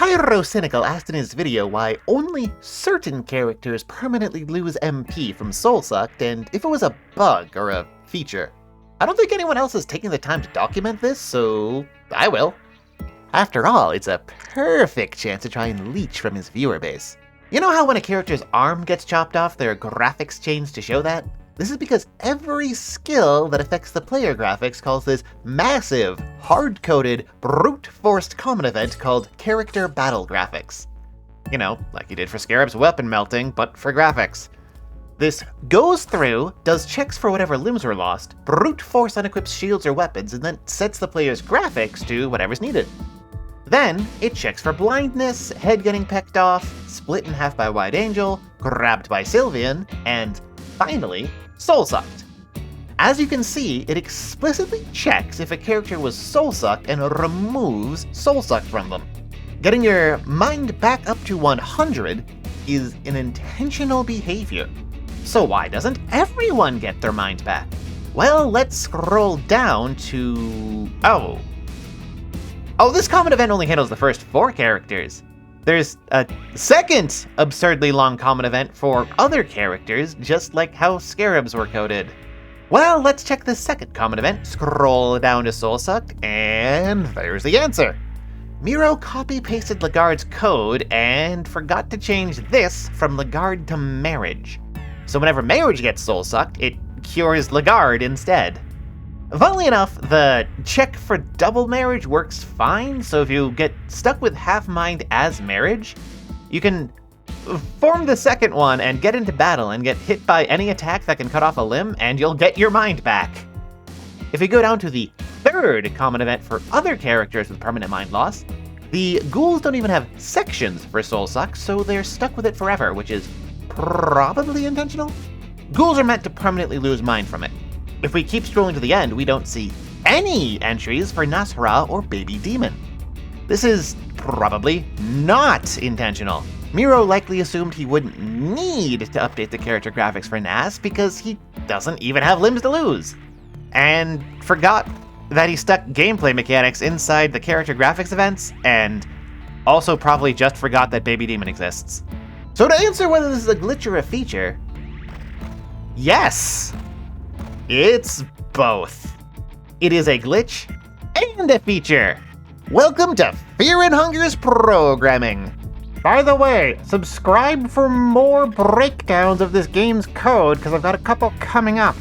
Pyrocynical asked in his video why only certain characters permanently lose MP from Soul Sucked and if it was a bug or a feature. I don't think anyone else is taking the time to document this, so I will. After all, it's a perfect chance to try and leech from his viewer base. You know how when a character's arm gets chopped off, their graphics change to show that? This is because every skill that affects the player graphics calls this massive, hard-coded, brute-forced common event called character battle graphics. You know, like you did for Scarab's weapon melting, but for graphics. This goes through, does checks for whatever limbs were lost, brute force unequips shields or weapons, and then sets the player's graphics to whatever's needed. Then, it checks for blindness, head getting pecked off, split in half by White Angel, grabbed by Sylvian, and finally, Soul Sucked. As you can see, it explicitly checks if a character was Soul Sucked and removes Soul Sucked from them. Getting your mind back up to 100 is an intentional behavior. So why doesn't everyone get their mind back? Well, let's scroll down to... Oh, this common event only handles the first 4 characters. There's a second absurdly long common event for other characters, just like how Scarabs were coded. Well, let's check the second common event, scroll down to Soul Sucked, and there's the answer. Miro copy-pasted Lagarde's code and forgot to change this from Lagarde to Marriage. So whenever Marriage gets Soul Sucked, it cures Lagarde instead. Funnily enough, the check for double Marriage works fine, so if you get stuck with half mind as Marriage, you can form the second one and get into battle and get hit by any attack that can cut off a limb, and you'll get your mind back. If we go down to the third common event for other characters with permanent mind loss, the Ghouls don't even have sections for Soul Suck, so they're stuck with it forever, which is probably intentional? Ghouls are meant to permanently lose mind from it. If we keep scrolling to the end, we don't see any entries for Nasra or Baby Demon. This is probably not intentional. Miro likely assumed he wouldn't need to update the character graphics for Nas because he doesn't even have limbs to lose, and forgot that he stuck gameplay mechanics inside the character graphics events, and also probably just forgot that Baby Demon exists. So to answer whether this is a glitch or a feature, yes! It's both. It is a glitch and a feature. Welcome to Fear and Hunger's programming. By the way, subscribe for more breakdowns of this game's code, because I've got a couple coming up.